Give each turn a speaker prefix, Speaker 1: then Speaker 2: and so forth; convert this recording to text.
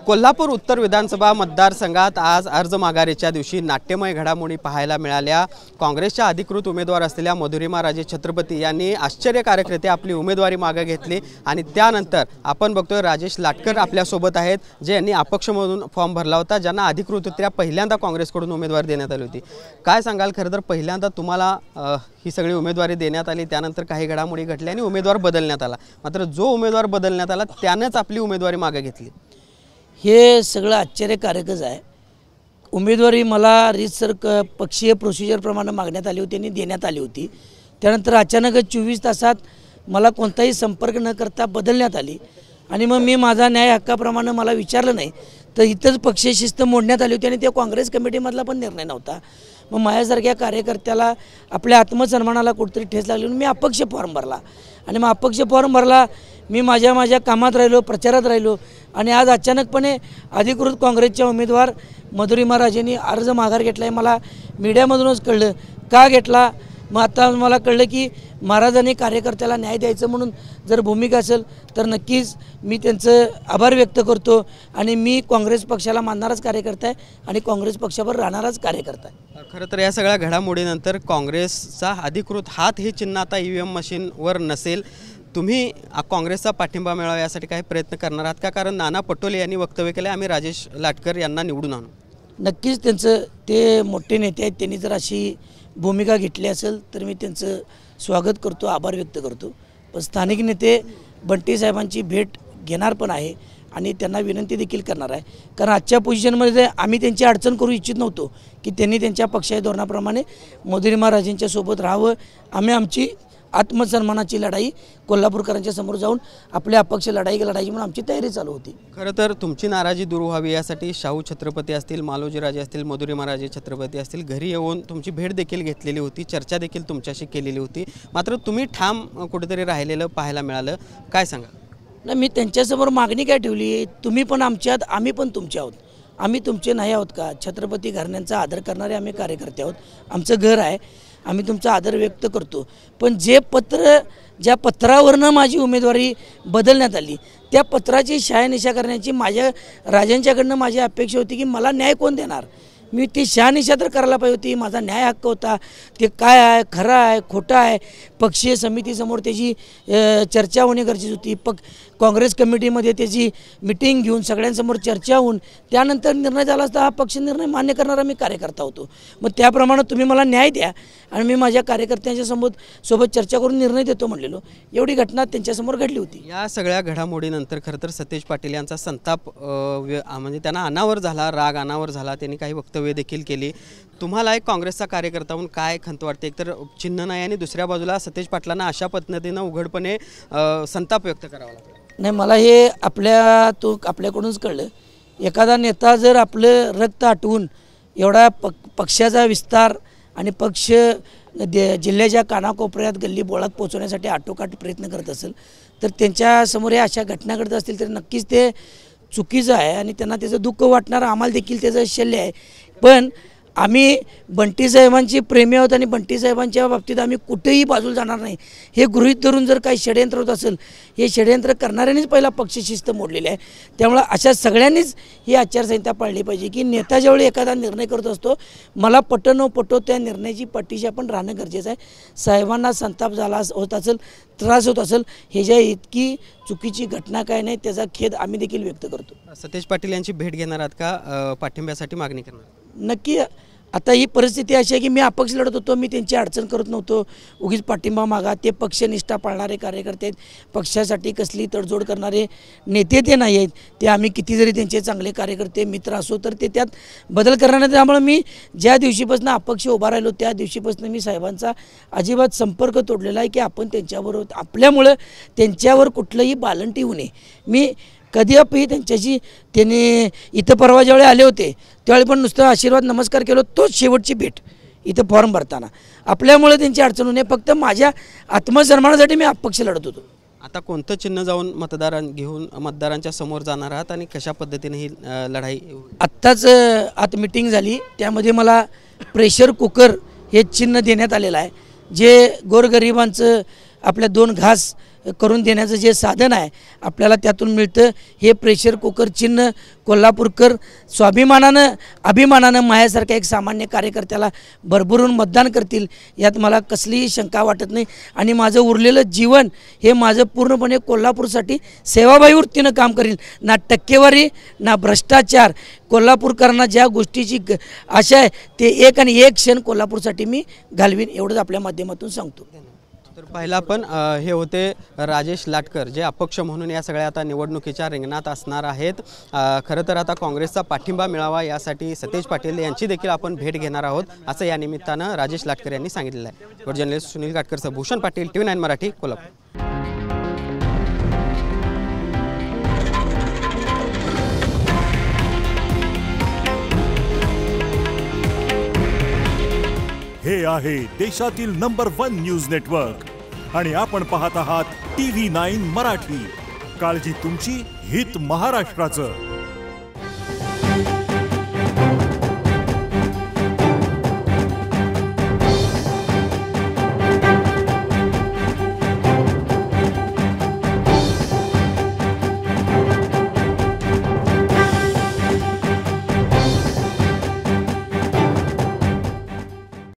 Speaker 1: कोल्हापूर उत्तर विधानसभा मतदारसंघात आज अर्ज माघारीच्या दिवशी नाट्यमय घडामोडी पाहायला मिळाल्या। काँग्रेसच्या अधिकृत उमेदवार असलेल्या मधुरिमा राजे छत्रपती यांनी आश्चर्यकारकरीत्या आपली उमेदवारी मागे घेतली आणि त्यानंतर आपण बघतोय राजेश लाटकर आपल्या सोबत आहेत, जे यांनी अपक्ष म्हणून फॉर्म भरला होता, ज्यांना अधिकृतरित्या पहिल्यांदा काँग्रेसकडून उमेदवारी देण्यात आली होती। काय सांगाल, खरं तर पहिल्यांदा तुम्हाला ही सगळी उमेदवारी देण्यात आली, त्यानंतर काही घडामोडी घडल्या आणि उमेदवार बदलण्यात आला, मात्र जो उमेदवार बदलण्यात आला त्यानेच आपली उमेदवारी मागे घेतली।
Speaker 2: हे सगळं आश्चर्यकारकच आहे। उमेदवारी मला रीतसर पक्षीय प्रोसिजरप्रमाणे मागण्यात आली होती आणि देण्यात आली होती। त्यानंतर अचानकच 24 तासात मला कोणताही संपर्क न करता बदलण्यात आली आणि मग मी माझा न्याय हक्काप्रमाणे मला विचारलं नाही तर इथंच पक्षीय शिस्त मोडण्यात आली होती आणि त्या काँग्रेस कमिटीमधला पण निर्णय नव्हता। मग माझ्यासारख्या कार्यकर्त्याला आपल्या आत्मसन्मानाला कुठेतरी ठेच लागली म्हणून मी अपक्ष फॉर्म भरला आणि मग अपक्ष फॉर्म भरला। मी माझ्या कामात राहिलो, प्रचारात राहिलो आणि आज अचानकपणे अधिकृत काँग्रेसच्या उमेदवार मधुरिमा राजेंनी अर्ज माघार घेतला आहे। मला मीडियामधूनच कळलं का घेतला। मग आता मला कळलं की महाराजांनी कार्यकर्त्याला न्याय द्यायचं म्हणून जर भूमिका असेल तर नक्कीच मी त्यांचं आभार व्यक्त करतो आणि मी काँग्रेस पक्षाला मानणाराच कार्यकर्ता आहे आणि काँग्रेस पक्षावर राहणाराच कार्यकर्ता आहे।
Speaker 1: खरं तर या सगळ्या घडामोडीनंतर काँग्रेसचा अधिकृत हात हे चिन्ह आता EVM मशीनवर नसेल। तुम्ही काँग्रेसचा पाठिंबा मिळावा यासाठी काही प्रयत्न करणार आहात का? कारण नाना पटोले यांनी वक्तव्य केले, आम्ही राजेश लाटकर यांना निवडून आणू।
Speaker 2: नक्कीच त्यांचं ते मोठे नेते आहेत, त्यांनी जर अशी भूमिका घेतली असेल तर मी त्यांचं स्वागत करतो, आभार व्यक्त करतो। पण स्थानिक नेते बंटी साहेबांची भेट घेणार पण आहे आणि त्यांना विनंती देखील करणार आहे, कारण आजच्या पोझिशनमध्ये आम्ही त्यांची अडचण करू इच्छित नव्हतो की त्यांनी त्यांच्या पक्षाच्या धोरणाप्रमाणे मधुरिमा राजेंच्या सोबत राहावं। आम्ही आमची आत्मसन्मानाची लढाई कोल्हापूरकरांच्या समोर जाऊन आपल्या अपक्ष लढाई म्हणून आमची तयारी चालू होती।
Speaker 1: खरं तर तुमची नाराजी दूर व्हावी यासाठी शाहू छत्रपती असतील, मालोजी राजे असतील, मधुरिमा राजे छत्रपती असतील, घरी येऊन तुमची भेट देखील घेतलेली होती, चर्चा देखील तुमच्याशी केलेली होती, मात्र तुम्ही ठाम कुठेतरी राहिलेलं पाहायला मिळालं। काय सांगा?
Speaker 2: नाही, मी त्यांच्यासमोर मागणी काय ठेवली, तुम्ही पण आमच्यात, आम्ही पण तुमचे आहोत। आम्ही तुमचे नाही आहोत का? छत्रपती घराण्यांचा आदर करणारे आम्ही कार्यकर्ते आहोत, आमचं घर आहे, आम्ही तुमचा आदर व्यक्त करतो। पण ज्या पत्रावरनं माझी उमेदवारी बदलण्यात आली त्या पत्राची शहानिशा करण्याची माझ्या राजांच्याकडनं माझी अपेक्षा होती की मला न्याय कोण देणार। मी ती शहानिशा तर करायला पाहिजे होती, माझा न्याय हक्क होता, ते काय आहे, खरं आहे, खोटं आहे, पक्षीय समितीसमोर त्याची चर्चा होणे गरजेची होती। काँग्रेस कमिटीमध्ये त्याची मिटिंग घेऊन सगळ्यांसमोर चर्चा होऊन त्यानंतर निर्णय झाला असता हा पक्ष निर्णय मान्य करणारा मी कार्यकर्ता होतो। मग त्याप्रमाणे तुम्ही मला न्याय द्या आणि मी माझ्या कार्यकर्त्यांच्या सोबत चर्चा करून निर्णय देतो म्हणलेलो। एवढी घटना त्यांच्यासमोर घडली होती।
Speaker 1: या सगळ्या घडामोडीनंतर खरं तर सतेज पाटील यांचा संताप म्हणजे त्यांना अनावर झाला, राग अनावर झाला, त्यांनी काही वक्तव्य देखील केली। तुम्हाला एक काँग्रेसचा कार्यकर्ता म्हणून काय खंत वाटते? एकतर चिन्ह नाही आणि दुसऱ्या बाजूला सतेज पाटलांना अशा पद्धतीनं उघडपणे संताप व्यक्त करावा लागला।
Speaker 2: नाही, मला हे आपल्याकडूनच कळलं। एखादा नेता जर आपलं रक्त आटवून एवढा पक्षाचा विस्तार आणि पक्ष जिल्ह्याच्या कानाकोपऱ्यात गल्ली बोळात पोहोचवण्यासाठी आटोकाट प्रयत्न करत असेल तर त्यांच्यासमोर या अशा घटना घडत असतील तर नक्कीच ते चुकीचं आहे आणि त्यांना त्याचं दुःख वाटणार, आम्हाला देखील त्याचं शल्य आहे। पण आम्ही बंटी साहेबांची प्रेमी आहोत आणि बंटी साहेबांच्या बाबतीत आम्ही कुठेही बाजूला जाणार नाही हे गृहीत धरून जर काही षडयंत्र होत असेल, हे षडयंत्र करणाऱ्यांनीच पहिला पक्षशिस्त मोडलेली आहे। त्यामुळे अशा सगळ्यांनीच ही आचारसंहिता पाळली पाहिजे की नेता ज्यावेळी एखादा निर्णय करत असतो, मला पटो न पटो त्या निर्णयाची पाठीशी आपण राहणं गरजेचं आहे। साहेबांना संताप झाला होत असेल, त्रास होत असेल, हे ज्या इतकी चुकीची घटना काय नाही त्याचा खेद आम्ही देखील व्यक्त करतो।
Speaker 1: सतेज पाटील यांची भेट घेणार आहात का? पाठिंब्यासाठी मागणी करणार?
Speaker 2: नक्की। आता ही परिस्थिती अशी आहे की मी अपक्ष लढत होतो, मी त्यांची अडचण करत नव्हतो, उगीच पाठिंबा मागा। ते पक्षनिष्ठा पाळणारे कार्यकर्ते आहेत, पक्षासाठी कसली तडजोड करणारे नेते ते नाही आहेत। ते आम्ही किती जरी त्यांचे चांगले कार्यकर्ते मित्र असो तर ते त्यात बदल करणार नाही। त्यामुळे मी ज्या दिवशीपासून अपक्ष उभा राहिलो त्या दिवशीपासून मी साहेबांचा अजिबात संपर्क तोडलेला आहे की आपण त्यांच्याबरोबर, आपल्यामुळं त्यांच्यावर कुठलंही बालंटी होऊ नये। मी कधी आपही त्यांच्याशी, त्यांनी इथं परवा ज्यावेळी आले होते त्यावेळी पण नुसतं आशीर्वाद नमस्कार केलो, तोच शेवटची भेट इथं फॉर्म भरताना। आपल्यामुळे त्यांची अडचण होणे, फक्त माझ्या आत्मसन्मानासाठी मी अपक्ष लढत होतो।
Speaker 1: आता कोणतं चिन्ह जाऊन मतदारांच्या समोर जाणार आहात आणि कशा पद्धतीने ही लढाई?
Speaker 2: आत्ताच आत मीटिंग झाली, त्यामध्ये मला प्रेशर कुकर हे चिन्ह देण्यात आलेलं आहे, जे गोरगरिबांचं आपल्या 2 घास करून देण्याचं जे साधन आहे आपल्याला त्यातून मिळतं. हे प्रेशर कुकर चिन्ह कोल्हापूरकर स्वाभिमानानं अभिमानानं माझ्यासारख्या एक सामान्य कार्यकर्त्याला भरभरून मतदान करतील यात मला कसलीही शंका वाटत नाही. आणि माझं उरलेलं जीवन हे माझं पूर्णपणे कोल्हापूरसाठी सेवाभावी वृत्तीनं काम करील. ना टक्केवारी ना भ्रष्टाचार. कोल्हापूरकरांना ज्या गोष्टीची आशा आहे ते एक आणि एक क्षण कोल्हापूरसाठी मी घालवीन एवढंच आपल्या माध्यमातून सांगतो.
Speaker 1: तर पहिला पण हे होते राजेश लाटकर जे अपक्ष म्हणून या सगळ्या आता निवडणुकीच्या रिंगणात असणार आहेत. खरं तर आता काँग्रेसचा पाठिंबा मिळावा यासाठी सतेज पाटील यांची देखील आपण भेट घेणार आहोत असं या निमित्तानं राजेश लाटकर यांनी सांगितलेलं आहे. जर्नलिस्ट सुनील काटकरसह भूषण पाटील, TV9 मराठी, कोल्हापूर.
Speaker 3: हे आहे देशातील नंबर 1 न्यूज नेटवर्क आणि आपण पाहत आहात TV9 मराठी. काळजी तुमची, हित महाराष्ट्राचं.